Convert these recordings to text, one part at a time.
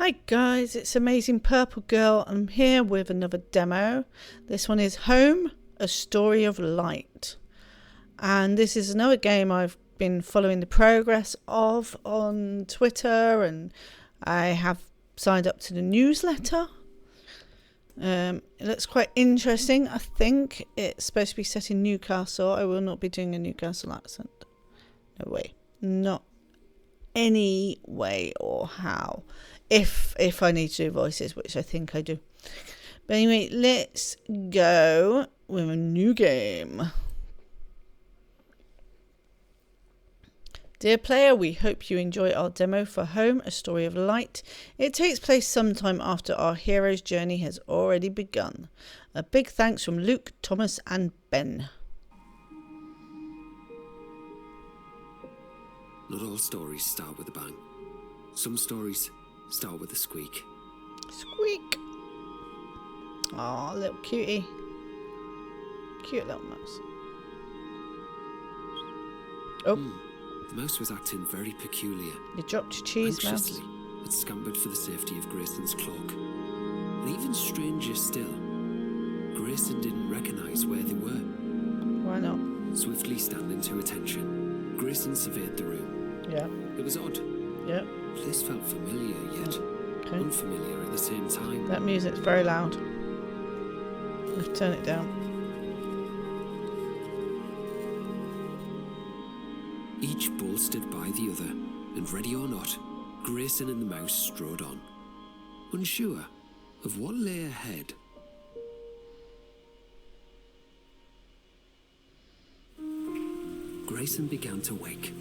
Hi guys, it's Amazing Purple Girl. I'm here with another demo. This one is Home, A Story of Light. And this is another game I've been following the progress of on Twitter, and I have signed up to the newsletter. It looks quite interesting. I think it's supposed to be set in Newcastle. I will not be doing a Newcastle accent. No way. Not any way or how. If I need to do voices, which I think I do. But anyway, let's go with a new game. Dear player, we hope you enjoy our demo for Home, A Story of Light. It takes place sometime after our hero's journey has already begun. A big thanks from Luke, Thomas and Ben. Not all stories start with a bang. Some stories start with a squeak. Squeak. Aw, little cutie. Cute little mouse. Oh. The mouse was acting very peculiar. You dropped your cheese, mouse. Anxiously, it scampered for the safety of Grayson's cloak. And even stranger still, Grayson didn't recognise where they were. Why not? Swiftly standing to attention, Grayson surveyed the room. Yeah. It was odd. Yeah. The place felt familiar, yet unfamiliar at the same time. That music's very loud. Let's turn it down. Each bolstered by the other, and ready or not, Grayson and the mouse strode on, unsure of what lay ahead. Grayson began to wake.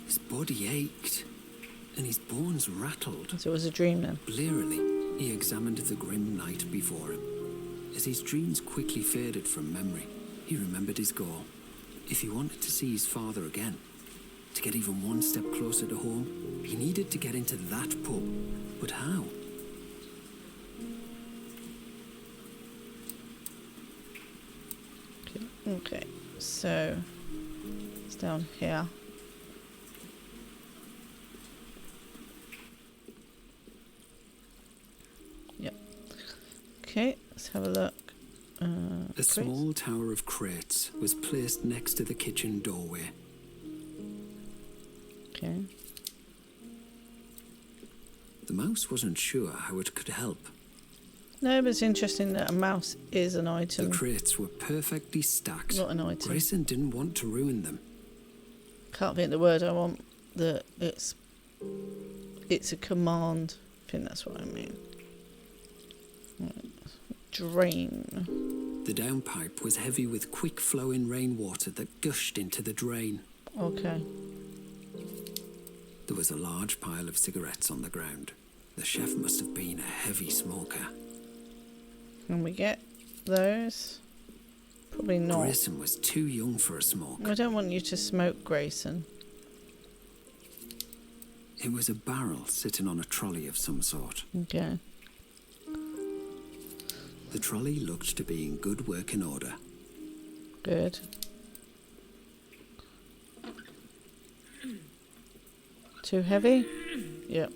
His body ached, and his bones rattled. So it was a dream then? Blearily, he examined the grim night before him. As his dreams quickly faded from memory, he remembered his goal. If he wanted to see his father again, to get even one step closer to home, he needed to get into that pub. But how? Okay, so it's down here. Yep. Okay, let's have a look. A small tower of crates was placed next to the kitchen doorway. Okay. The mouse wasn't sure how it could help. No, but it's interesting that a mouse is an item. The crates were perfectly stacked. Not an item. Grayson didn't want to ruin them. Can't think of the word I want. That it's a command. I think that's what I mean. Right. Drain. The downpipe was heavy with quick-flowing rainwater that gushed into the drain. Okay. There was a large pile of cigarettes on the ground. The chef must have been a heavy smoker. Can we get those? Probably not. Grayson was too young for a smoke. I don't want you to smoke, Grayson. It was a barrel sitting on a trolley of some sort. Okay. The trolley looked to be in good working order. Good. Too heavy? Yep.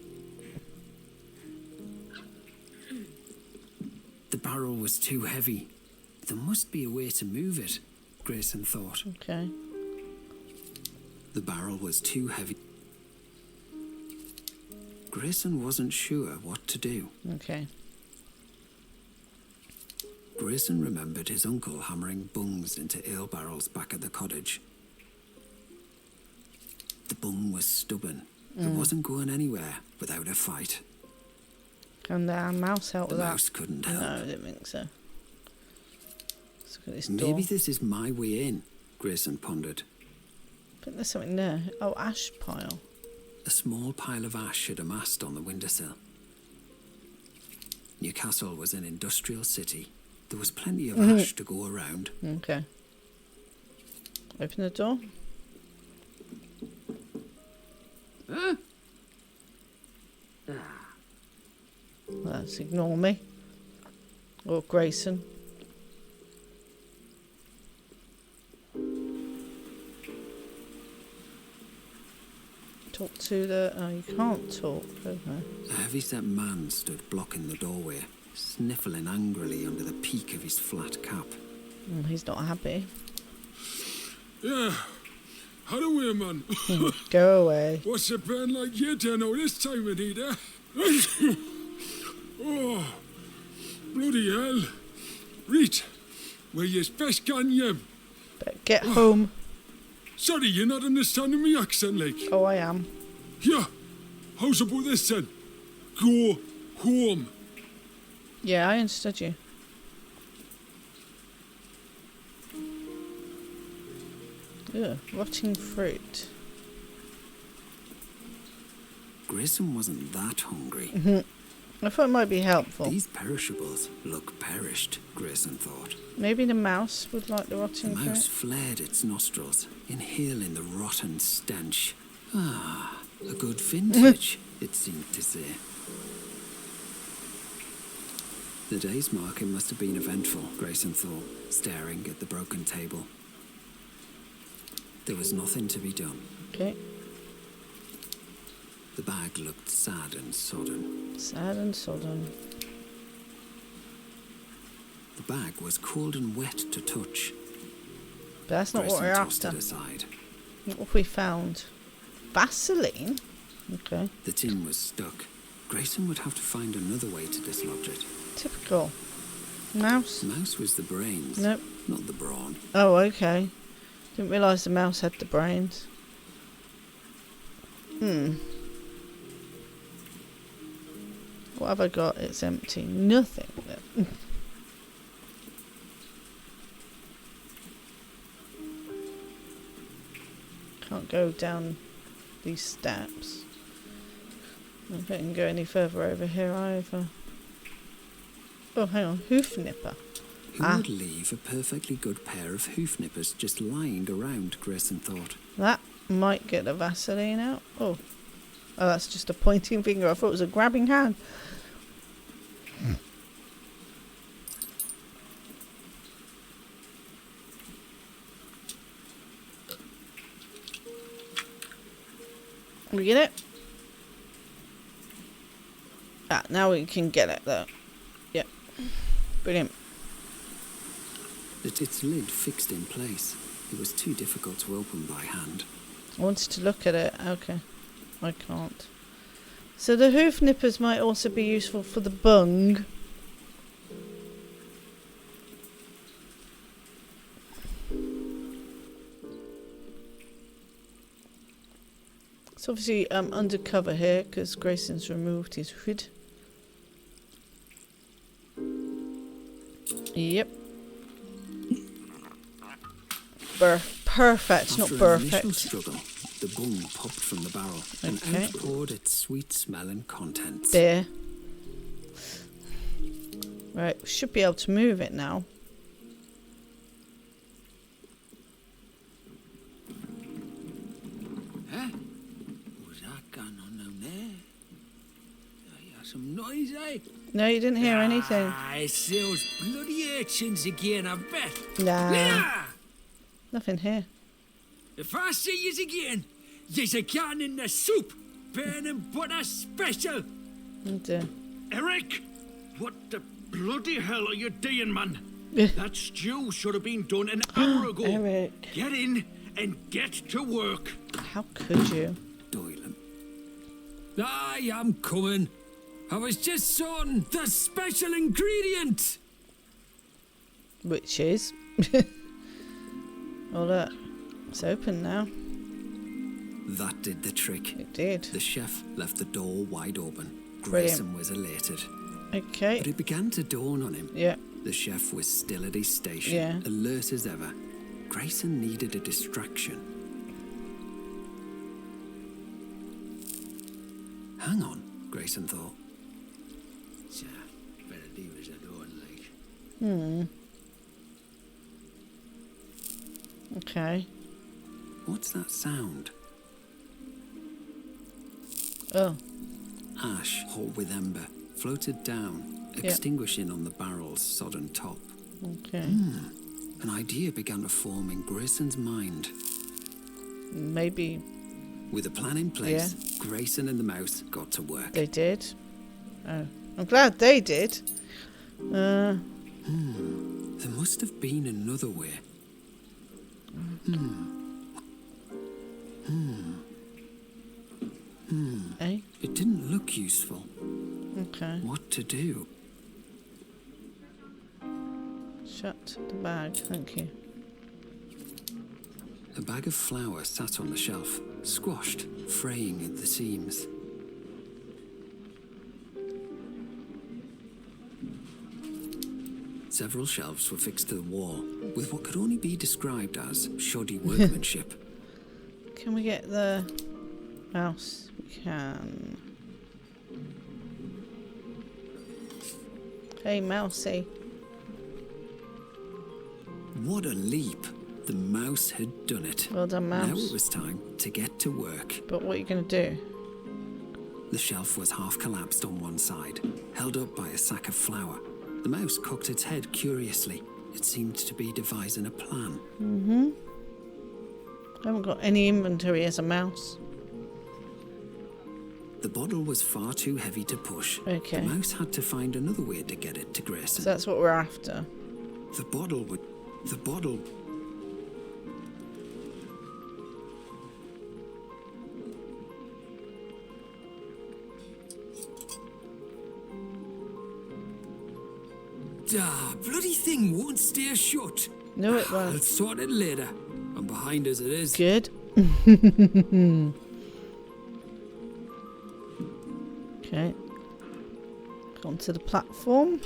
The barrel was too heavy. There must be a way to move it, Grayson thought. Okay. The barrel was too heavy. Grayson wasn't sure what to do. Okay. Grayson remembered his uncle hammering bungs into ale barrels back at the cottage. The bung was stubborn. It wasn't going anywhere without a fight. Can the mouse help with that? The mouse couldn't help. No, I didn't think so. Let's look at this door. Maybe this is my way in, Grayson pondered. I think there's something there. Oh, ash pile. A small pile of ash had amassed on the windowsill. Newcastle was an industrial city. There was plenty of ash to go around. Okay. Open the door. Let's ignore me. Or Grayson. talk to the... Oh, you can't talk. Okay. A heavy-set man stood blocking the doorway, sniffling angrily under the peak of his flat cap. He's not happy. Yeah. How do we, man? Go away. What's it been like you don't know this time of need, eh? Oh, bloody hell. Reet, where you's best gone, you? Better get home. Sorry, you're not understanding me accent, like. Oh, I am. Yeah. How's about this, then? Go home. Yeah, I understood you. Ugh, rotting fruit. Grayson wasn't that hungry. I thought it might be helpful. These perishables look perished, Grayson thought. Maybe the mouse would like the The rotting mouse fruit. flared its nostrils, inhaling the rotten stench. Ah, a good vintage, it seemed to say. The day's market must have been eventful, Grayson thought, staring at the broken table. There was nothing to be done. Okay. The bag looked sad and sodden. Sad and sodden. The bag was cold and wet to touch. But that's not what Grayson we're tossed after. it aside. What have we found? Vaseline? Okay. The tin was stuck. Grayson would have to find another way to dislodge it. Typical. Mouse? The mouse was the brains, Nope. not the brawn. Oh, okay. Didn't realise the mouse had the brains. What have I got? It's empty. Nothing. Can't go down these steps. I don't think I can go any further over here either. Oh, hang on. Hoof nipper. Who would leave a perfectly good pair of hoof nippers just lying around, Grayson thought. That might get the Vaseline out. Oh. Oh, that's just a pointing finger. I thought it was a grabbing hand. We get it? Ah, now we can get it though. Yep. Brilliant. Its lid fixed in place. It was too difficult to open by hand. I wanted to look at it. Okay. I can't. So the hoof nippers might also be useful for the bung. It's obviously undercover here because Grayson's removed his hood. Yep. Perfect, not After an initial perfect. struggle, the bung popped from the barrel and Okay. outpoured its sweet-smelling contents. There. Right, we should be able to move it now. Huh? What's that going on down there? I hear some noise, eh? No, you didn't hear anything. Ah, it's those bloody urchins again, I bet. Nah, Yeah! nothing here. If I see yous again, yous again in the soup. Burning butter special. Oh dear. Eric, what the bloody hell are you doing, man? That stew should have been done an hour ago. Eric, Get in and get to work. how could you? Doyle. I am coming. I was just sorting the special ingredient. Which is? Oh look, it's open now. That did the trick. It did. The chef left the door wide open. Brilliant. Grayson was elated. But Okay. it began to dawn on him. Yeah. The chef was still at his station, Yeah. alert as ever. Grayson needed a distraction. Hang on, Grayson thought. Sir, better leave us alone, like. Okay. What's that sound? Oh. Ash, hot with ember, floated down, Yeah. extinguishing on the barrel's sodden top. Okay. An idea began to form in Grayson's mind. Maybe With a plan in place, Grayson and the mouse got to work. They did. Oh, I'm glad they did. There must have been another way. Eh? It didn't look useful. Okay. What to do? Shut the bag. Thank you. A bag of flour sat on the shelf, squashed, fraying at the seams. Several shelves were fixed to the wall, with what could only be described as shoddy workmanship. Can we get the mouse? We can. Hey, mousey. What a leap! The mouse had done it. Well done, mouse. Now it was time to get to work. But what are you going to do? The shelf was half collapsed on one side, held up by a sack of flour. The mouse cocked its head curiously. It seemed to be devising a plan. I haven't got any inventory as a mouse. The bottle was far too heavy to push. Okay. The mouse had to find another way to get it to Grayson. So that's what we're after. The bottle. Bloody thing won't stay shut. No, it I'll won't. sort it later. I'm behind as it is. Good. Okay. Onto the platform.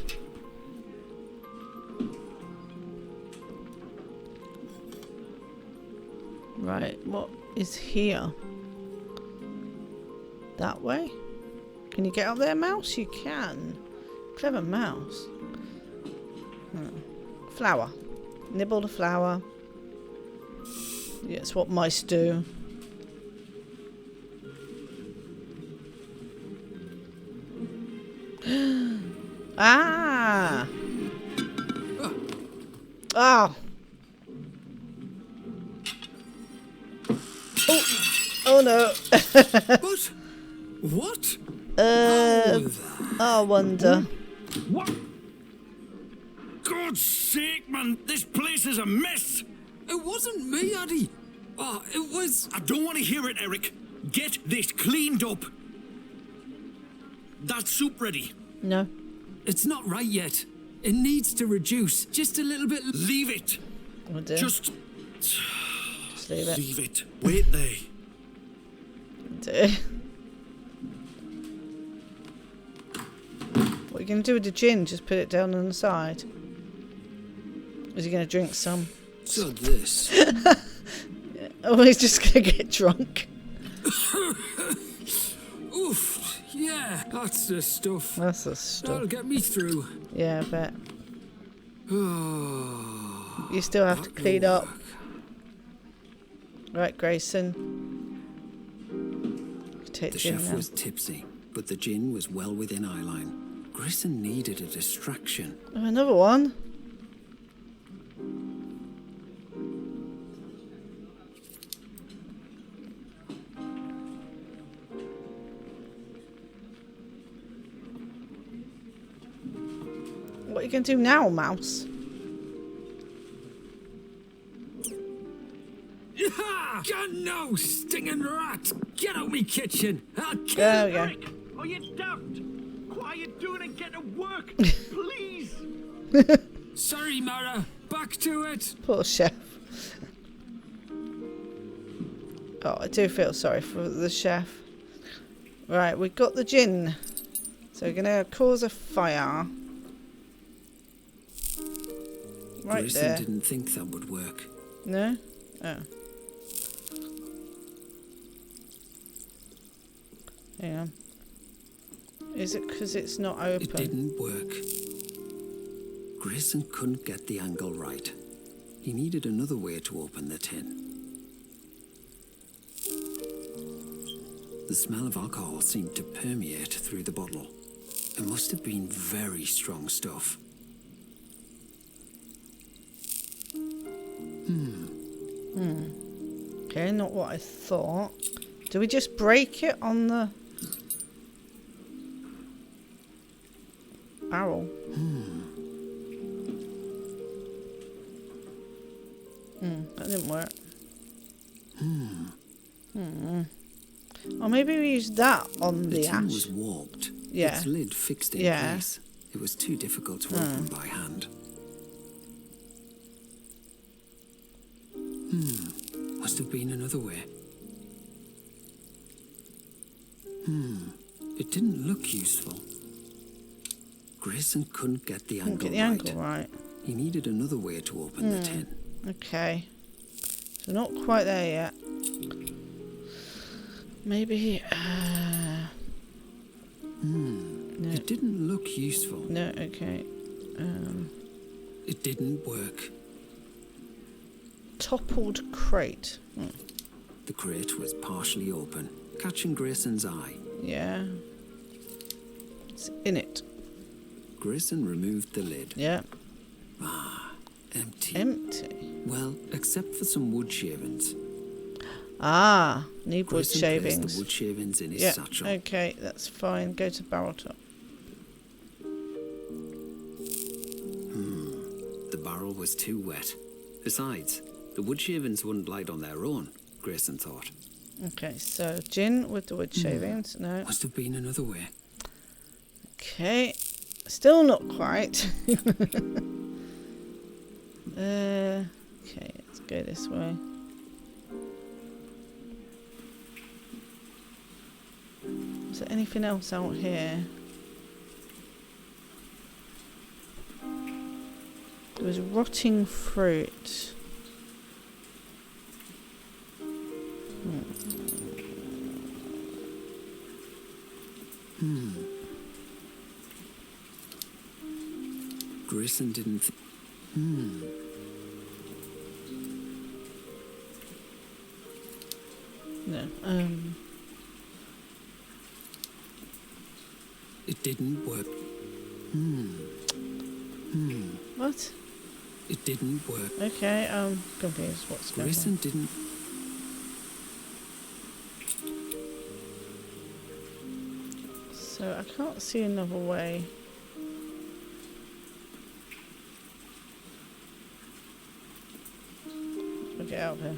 Right, what is here? That way? Can you get up there, mouse? You can. Clever mouse. Flour. Nibble the flour. Yeah, it's what mice do. Ah! Oh! Oh no! What? What? I wonder. What? God's sake, man, this place is a mess. It wasn't me, Addy. Oh, it was... I don't want to hear it, Eric. Get this cleaned up. That soup ready. No. It's not right yet. It needs to reduce just a little bit. Leave it. Oh dear. Just leave it. leave it. Wait there. Dear. What are you going to do with the gin? Just put it down on the side? Is he going to drink some? So this. Oh, he's just going to get drunk. Oof. Yeah, that's the stuff. That's the stuff. That'll get me through. Yeah, I bet. Oh, You still have to clean up. Right, Grayson. Take the gin chef now. was tipsy, but the gin was well within eyeline. Grayson needed a distraction. Oh, another one. What are you going to do now, mouse? Yeah! Get no stinging rat! Get out me kitchen! I'll kill There we go. Eric, are you daft? What are you doing and get to work? Please. Sorry, Mara. Back to it. Poor chef. Oh, I do feel sorry for the chef. Right, we've got the gin. So we're going to cause a fire. Right Grayson there. didn't think that would work. No? Oh. Hang on. Is it because it's not open? It didn't work. Grayson couldn't get the angle right. He needed another way to open the tin. The smell of alcohol seemed to permeate through the bottle. It must have been very strong stuff. Okay, not what I thought. Do we just break it on the barrel? That didn't work. Or maybe we use that on The the tin ash. was warped. Yeah. Its lid fixed in Yeah. place. It was too difficult to open by hand. Must have been another way. It didn't look useful. Grayson couldn't get the Couldn't angle get the angle right. He needed another way to open the tin. Okay. So not quite there yet. Maybe. No. It didn't look useful. No. Okay. It didn't work. Toppled crate. The crate was partially open, catching Grayson's eye. Yeah. It's in it. Grayson removed the lid. Yeah. Empty. Empty. Well, except for some wood shavings. Ah, need wood Grayson placed shavings. the wood shavings in his Yeah. satchel. Okay, that's fine. Go to barrel top. The barrel was too wet. Besides, the wood shavings wouldn't light on their own, Grayson thought. Okay, so gin with the wood shavings. No. Must have been another way. Okay. Still not quite. Okay, let's go this way. Is there anything else out here? There was rotting fruit. Grayson didn't. No. It didn't work. What? It didn't work. Okay, I'm confused. What's going Grayson on? didn't. So I can't see another way. We'll get out of here.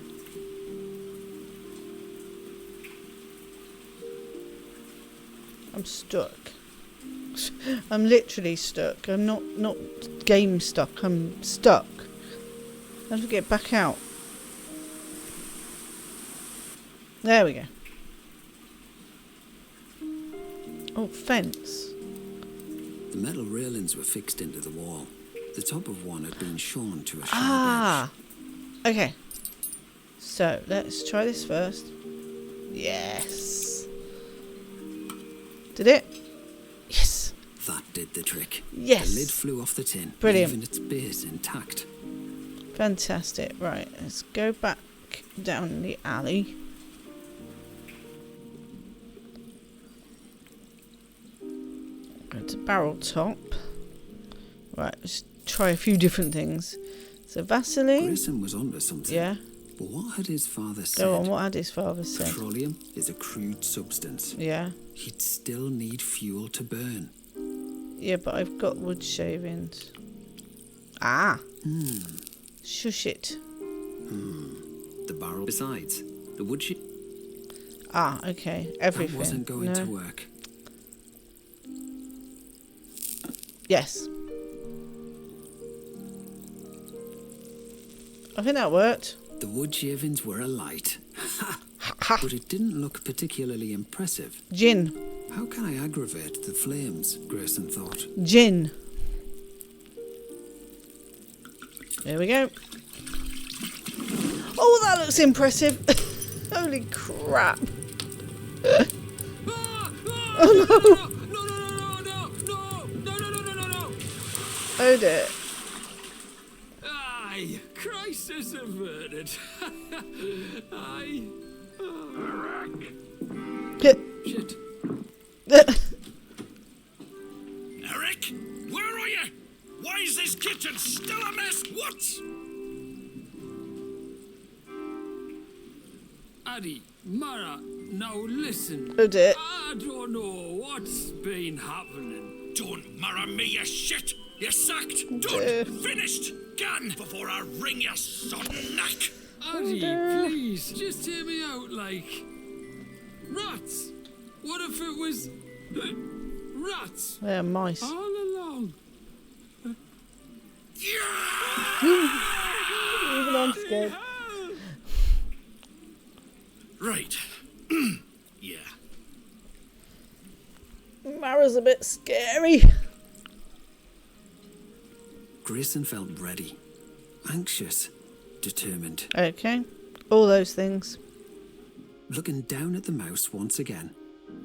I'm stuck. I'm literally stuck. I'm not game stuck. I'm stuck. How do we get back out? There we go. Oh, fence. The metal railings were fixed into the wall. The top of one had been shorn to a sharp Ah. Okay. So let's try this first. Yes. Did it? Yes. edge. That did the trick. Yes. The lid flew off the tin, Brilliant. leaving its base intact. Fantastic. Right, let's go back down the alley. Go to barrel top. Right, let's try a few different things. So Vaseline. Grayson was onto something. Yeah. But what had his father said? Go on, what had his father said? Petroleum is a crude substance. Yeah. He'd still need fuel to burn. Yeah, but I've got wood shavings. Ah. Shush it. The barrel. Besides, the wood Ah, okay. Everything. that wasn't going No. to work. Yes. I think that worked. The wood shavings were alight. Ha. But it didn't look particularly impressive. Gin. How can I aggravate the flames? Grayson thought. Gin. There we go. Oh, that looks impressive. Holy crap. Oh dear. Aye, crisis averted. Aye. Shit. Eric, where are you? Why is this kitchen still a mess? What? Addy, Mara, Now listen. Oh dear. I don't know what's been happening. Don't marry me, you shit! You're sacked! dear. Done! Finished! Gone! Before I wring your sodden neck! Addy, dear. please, just hear me out, like... Rats! What if it was... rats? They're mice. All along. Even I'm scared. Right. Yeah. Mara's a bit scary. Grayson felt ready, anxious, determined. Okay. All those things. Looking down at the mouse once again,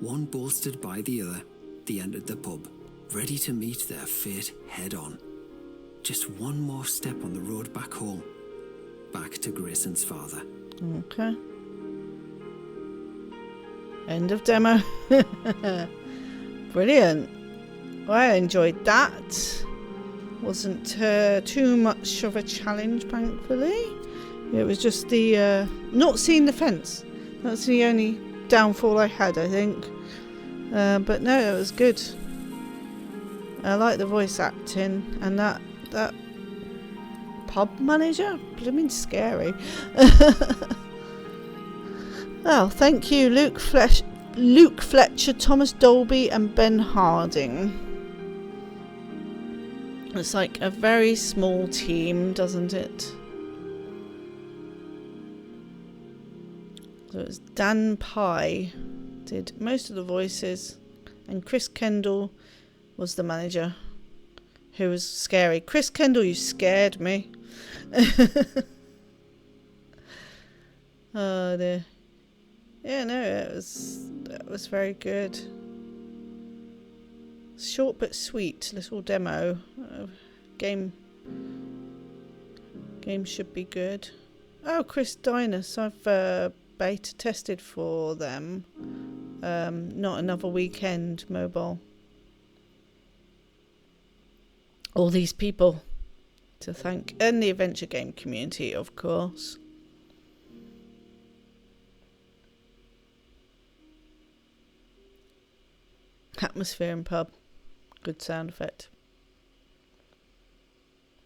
one bolstered by the other, they entered the pub, ready to meet their fate head on. Just one more step on the road back home, back to Grayson's father. Okay. End of demo. Brilliant. Well, I enjoyed that. Wasn't too much of a challenge, thankfully. It was just the not seeing the fence. That's the only downfall I had, I think. But no, it was good. I like the voice acting, and that pub manager, blooming scary. Oh, thank you, Luke Fletcher, Thomas Dolby, and Ben Harding. It's like a very small team, doesn't it? So it's Dan Pye did most of the voices, and Chris Kendall was the manager, who was scary. Chris Kendall, you scared me. Oh dear. Yeah, no, it was very good. Short but sweet little demo. Game should be good. Oh, Chris Dinas, I've beta tested for them. Not Another Weekend mobile. All these people to thank, and the adventure game community, of course. Atmosphere in pub. Good sound effect.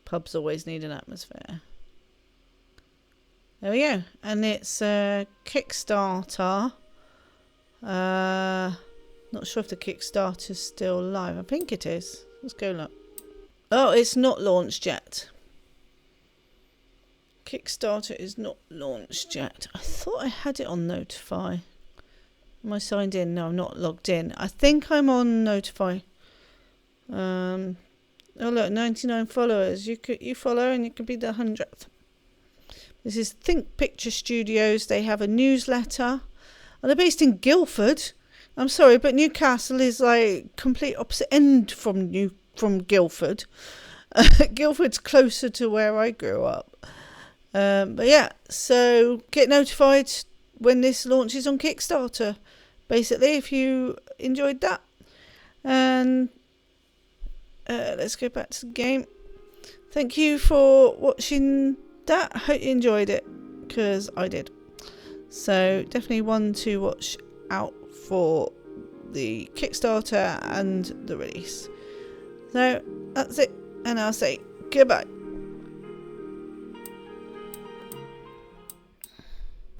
Pubs always need an atmosphere. There we go. And it's a Kickstarter. Not sure if the Kickstarter's still live. I think it is. Let's go look. Oh, it's not launched yet. Kickstarter is not launched yet. I thought I had it on Notify. Am I signed in? No, I'm not logged in. I think I'm on Notify. Oh look, 99 followers. You follow and you could be the 100th. This is Think Picture Studios. They have a newsletter. And they're based in Guildford. I'm sorry, but Newcastle is like complete opposite end from Guildford. Guildford's closer to where I grew up. But yeah, so get notified when this launches on Kickstarter, basically, if you enjoyed that. And let's go back to the game. Thank you for watching that. I hope you enjoyed it, because I did. So definitely one to watch out for the Kickstarter and the release. So that's it, and I'll say goodbye.